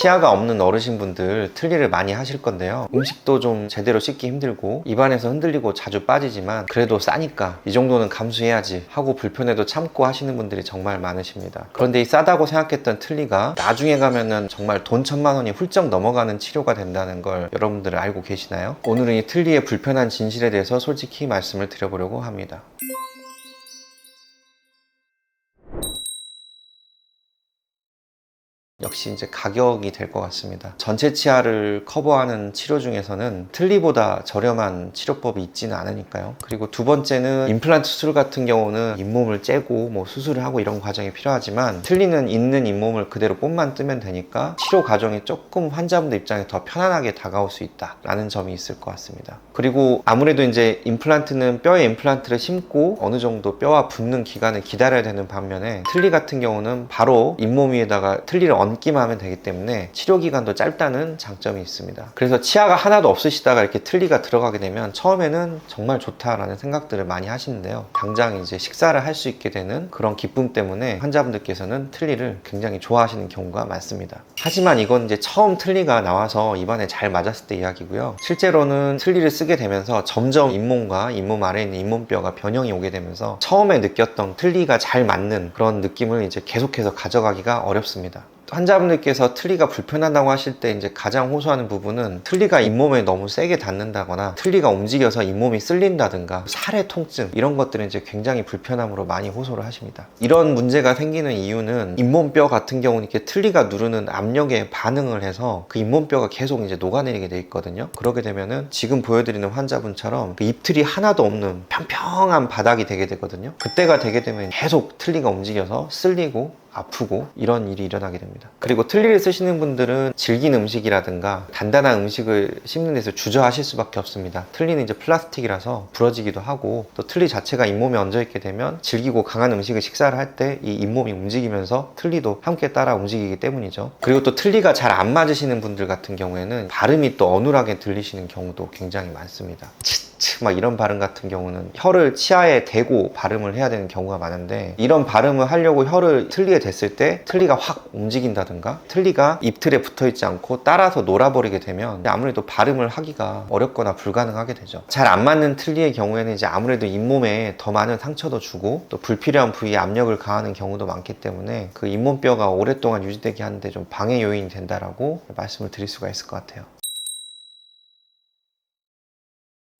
치아가 없는 어르신분들 틀니를 많이 하실 건데요. 음식도 좀 제대로 씹기 힘들고 입안에서 흔들리고 자주 빠지지만 그래도 싸니까 이 정도는 감수해야지 하고 불편해도 참고 하시는 분들이 정말 많으십니다. 그런데 이 싸다고 생각했던 틀니가 나중에 가면은 정말 돈 1000만 원이 훌쩍 넘어가는 치료가 된다는 걸 여러분들 알고 계시나요? 오늘은 이 틀니의 불편한 진실에 대해서 솔직히 말씀을 드려보려고 합니다. 역시 이제 가격이 될 것 같습니다. 전체 치아를 커버하는 치료 중에서는 틀니보다 저렴한 치료법이 있지는 않으니까요. 그리고 두 번째는 임플란트 수술 같은 경우는 잇몸을 째고 뭐 수술을 하고 이런 과정이 필요하지만 틀니는 있는 잇몸을 그대로 본만 뜨면 되니까 치료 과정이 조금 환자분들 입장에 더 편안하게 다가올 수 있다라는 점이 있을 것 같습니다. 그리고 아무래도 이제 임플란트는 뼈에 임플란트를 심고 어느 정도 뼈와 붙는 기간을 기다려야 되는 반면에 틀니 같은 경우는 바로 잇몸 위에다가 틀니를 얹기만 하면 되기 때문에 치료 기간도 짧다는 장점이 있습니다. 그래서 치아가 하나도 없으시다가 이렇게 틀니가 들어가게 되면 처음에는 정말 좋다라는 생각들을 많이 하시는데요. 당장 이제 식사를 할 수 있게 되는 그런 기쁨 때문에 환자분들께서는 틀니를 굉장히 좋아하시는 경우가 많습니다. 하지만 이건 이제 처음 틀니가 나와서 입안에 잘 맞았을 때 이야기고요. 실제로는 틀니를 쓰게 되면서 점점 잇몸과 잇몸 아래에 있는 잇몸뼈가 변형이 오게 되면서 처음에 느꼈던 틀니가 잘 맞는 그런 느낌을 이제 계속해서 가져가기가 어렵습니다. 환자분들께서 틀니가 불편하다고 하실 때 이제 가장 호소하는 부분은 틀니가 잇몸에 너무 세게 닿는다거나 틀니가 움직여서 잇몸이 쓸린다든가 살의 통증 이런 것들은 이제 굉장히 불편함으로 많이 호소를 하십니다. 이런 문제가 생기는 이유는 잇몸뼈 같은 경우는 이렇게 틀니가 누르는 압력에 반응을 해서 그 잇몸뼈가 계속 이제 녹아내리게 돼 있거든요. 그러게 되면은 지금 보여드리는 환자분처럼 그 입틀이 하나도 없는 평평한 바닥이 되게 되거든요. 그때가 되게 되면 계속 틀니가 움직여서 쓸리고 아프고 이런 일이 일어나게 됩니다. 그리고 틀니를 쓰시는 분들은 질긴 음식이라든가 단단한 음식을 씹는 데서 주저하실 수밖에 없습니다. 틀니는 이제 플라스틱이라서 부러지기도 하고 또 틀니 자체가 잇몸에 얹어 있게 되면 질기고 강한 음식을 식사를 할 때 이 잇몸이 움직이면서 틀니도 함께 따라 움직이기 때문이죠. 그리고 또 틀니가 잘 안 맞으시는 분들 같은 경우에는 발음이 또 어눌하게 들리시는 경우도 굉장히 많습니다. 막 이런 발음 같은 경우는 혀를 치아에 대고 발음을 해야 되는 경우가 많은데 이런 발음을 하려고 혀를 틀니에 댔을 때 틀니가 확 움직인다든가 틀니가 입틀에 붙어 있지 않고 따라서 놀아버리게 되면 아무래도 발음을 하기가 어렵거나 불가능하게 되죠. 잘 안 맞는 틀니의 경우에는 이제 아무래도 잇몸에 더 많은 상처도 주고 또 불필요한 부위에 압력을 가하는 경우도 많기 때문에 그 잇몸뼈가 오랫동안 유지되게 하는데 좀 방해 요인이 된다라고 말씀을 드릴 수가 있을 것 같아요.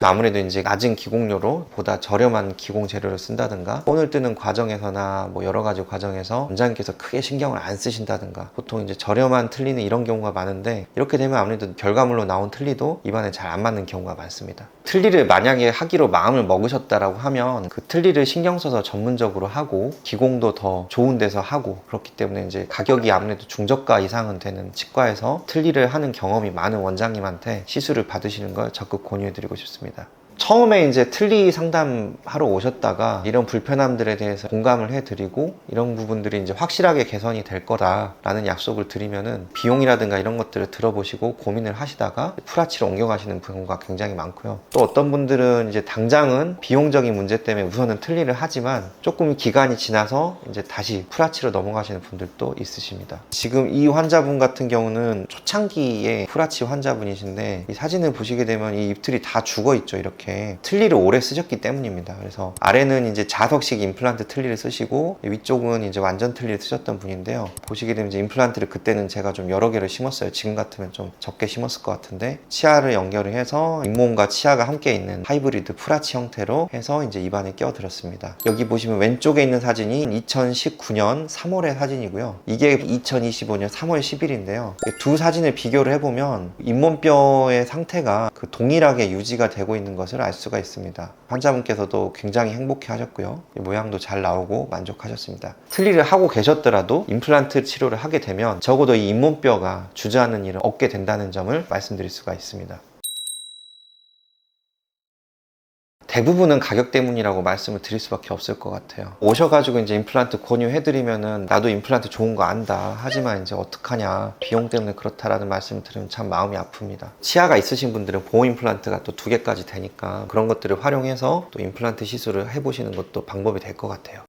아무래도 이제 낮은 기공료로 보다 저렴한 기공 재료를 쓴다든가 본을 뜨는 과정에서나 뭐 여러 가지 과정에서 원장님께서 크게 신경을 안 쓰신다든가 보통 이제 저렴한 틀니는 이런 경우가 많은데 이렇게 되면 아무래도 결과물로 나온 틀니도 입안에 잘 안 맞는 경우가 많습니다. 틀니를 만약에 하기로 마음을 먹으셨다라고 하면 그 틀니를 신경 써서 전문적으로 하고 기공도 더 좋은 데서 하고 그렇기 때문에 이제 가격이 아무래도 중저가 이상은 되는 치과에서 틀니를 하는 경험이 많은 원장님한테 시술을 받으시는 걸 적극 권유해드리고 싶습니다. 처음에 이제 틀니 상담하러 오셨다가 이런 불편함들에 대해서 공감을 해드리고 이런 부분들이 이제 확실하게 개선이 될 거다라는 약속을 드리면은 비용이라든가 이런 것들을 들어보시고 고민을 하시다가 프라치로 옮겨가시는 경우가 굉장히 많고요. 또 어떤 분들은 이제 당장은 비용적인 문제 때문에 우선은 틀니를 하지만 조금 기간이 지나서 이제 다시 프라치로 넘어가시는 분들도 있으십니다. 지금 이 환자분 같은 경우는 초창기에 프라치 환자분이신데 이 사진을 보시게 되면 이 입틀이 다 죽어 있죠. 이렇게 틀니를 오래 쓰셨기 때문입니다. 그래서 아래는 이제 자석식 임플란트 틀니를 쓰시고 위쪽은 이제 완전 틀니를 쓰셨던 분인데요. 보시게 되면 이제 임플란트를 그때는 제가 좀 여러 개를 심었어요. 지금 같으면 좀 적게 심었을 것 같은데 치아를 연결을 해서 잇몸과 치아가 함께 있는 하이브리드 프라치 형태로 해서 이제 입안에 끼워드렸습니다. 여기 보시면 왼쪽에 있는 사진이 2019년 3월의 사진이고요. 이게 2025년 3월 10일인데요. 두 사진을 비교를 해보면 잇몸뼈의 상태가 그 동일하게 유지가 되고 있는 것을 알 수가 있습니다. 환자분께서도 굉장히 행복해 하셨고요. 모양도 잘 나오고 만족하셨습니다. 틀니를 하고 계셨더라도 임플란트 치료를 하게 되면 적어도 이 잇몸뼈가 주저하는 일을 얻게 된다는 점을 말씀드릴 수가 있습니다. 대부분은 가격 때문이라고 말씀을 드릴 수밖에 없을 것 같아요. 오셔가지고 이제 임플란트 권유해드리면은 나도 임플란트 좋은 거 안다. 하지만 이제 어떡하냐. 비용 때문에 그렇다라는 말씀을 드리면 참 마음이 아픕니다. 치아가 있으신 분들은 보호 임플란트가 또 2개까지 되니까 그런 것들을 활용해서 또 임플란트 시술을 해보시는 것도 방법이 될 것 같아요.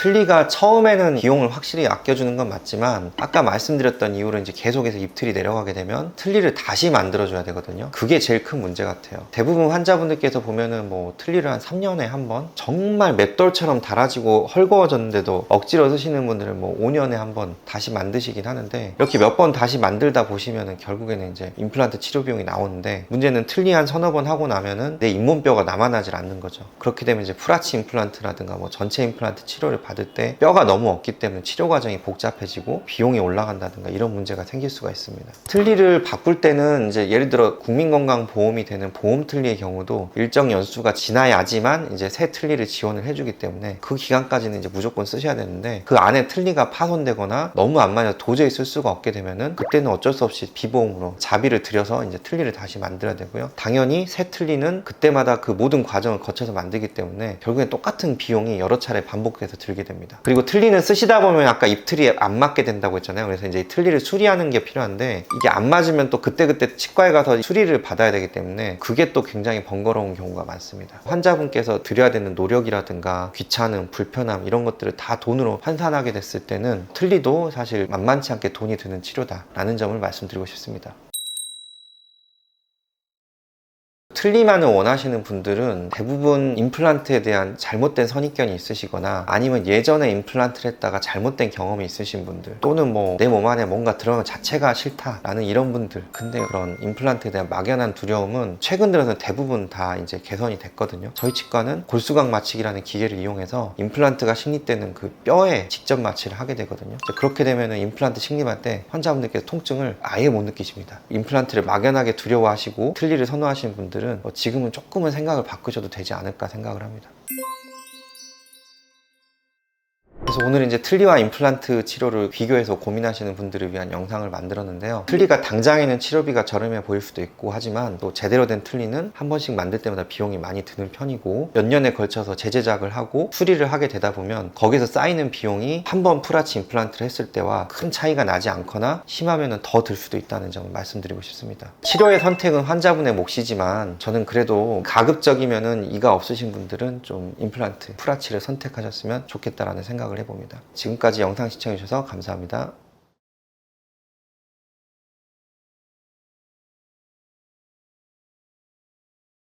틀니가 처음에는 비용을 확실히 아껴주는 건 맞지만 아까 말씀드렸던 이유로 이제 계속해서 입틀이 내려가게 되면 틀니를 다시 만들어줘야 되거든요. 그게 제일 큰 문제 같아요. 대부분 환자분들께서 보면은 뭐 틀니를 한 3년에 한 번 정말 맷돌처럼 달아지고 헐거워졌는데도 억지로 쓰시는 분들은 뭐 5년에 한 번 다시 만드시긴 하는데 이렇게 몇 번 다시 만들다 보시면은 결국에는 이제 임플란트 치료 비용이 나오는데 문제는 틀니 한 서너 번 하고 나면은 내 잇몸뼈가 남아나질 않는 거죠. 그렇게 되면 이제 프라치 임플란트라든가 뭐 전체 임플란트 치료를 받을 때 뼈가 너무 없기 때문에 치료 과정이 복잡해지고 비용이 올라간다든가 이런 문제가 생길 수가 있습니다. 틀니를 바꿀 때는 이제 예를 들어 국민건강보험이 되는 보험 틀니의 경우도 일정 연수가 지나야지만 이제 새 틀니를 지원을 해주기 때문에 그 기간까지는 이제 무조건 쓰셔야 되는데 그 안에 틀니가 파손되거나 너무 안 맞아 도저히 쓸 수가 없게 되면은 그때는 어쩔 수 없이 비보험으로 자비를 들여서 이제 틀니를 다시 만들어야 되고요. 당연히 새 틀니는 그때마다 그 모든 과정을 거쳐서 만들기 때문에 결국엔 똑같은 비용이 여러 차례 반복돼서 들게 됩니다. 그리고 틀니는 쓰시다 보면 아까 입틀이 안 맞게 된다고 했잖아요. 그래서 이제 틀니를 수리하는 게 필요한데 이게 안 맞으면 또 그때그때 치과에 가서 수리를 받아야 되기 때문에 그게 또 굉장히 번거로운 경우가 많습니다. 환자분께서 드려야 되는 노력이라든가 귀찮음, 불편함 이런 것들을 다 돈으로 환산하게 됐을 때는 틀니도 사실 만만치 않게 돈이 드는 치료다라는 점을 말씀드리고 싶습니다. 틀니만을 원하시는 분들은 대부분 임플란트에 대한 잘못된 선입견이 있으시거나 아니면 예전에 임플란트를 했다가 잘못된 경험이 있으신 분들 또는 뭐 내 몸 안에 뭔가 들어가는 자체가 싫다라는 이런 분들 근데 그런 임플란트에 대한 막연한 두려움은 최근 들어서 대부분 다 이제 개선이 됐거든요. 저희 치과는 골수각 마취기라는 기계를 이용해서 임플란트가 식립되는 그 뼈에 직접 마취를 하게 되거든요. 그렇게 되면 임플란트 식립할 때 환자분들께서 통증을 아예 못 느끼십니다. 임플란트를 막연하게 두려워하시고 틀니를 선호하시는 분들은 지금은 조금은 생각을 바꾸셔도 되지 않을까 생각을 합니다. 그래서 오늘 이제 틀니와 임플란트 치료를 비교해서 고민하시는 분들을 위한 영상을 만들었는데요. 틀니가 당장에는 치료비가 저렴해 보일 수도 있고 하지만 또 제대로 된 틀니는 한 번씩 만들 때마다 비용이 많이 드는 편이고 몇 년에 걸쳐서 재제작을 하고 수리를 하게 되다 보면 거기서 쌓이는 비용이 한 번 프라치 임플란트를 했을 때와 큰 차이가 나지 않거나 심하면 더 들 수도 있다는 점을 말씀드리고 싶습니다. 치료의 선택은 환자분의 몫이지만 저는 그래도 가급적이면은 이가 없으신 분들은 좀 임플란트, 프라치를 선택하셨으면 좋겠다라는 생각을 해봅니다. 지금까지 영상 시청해주셔서 감사합니다.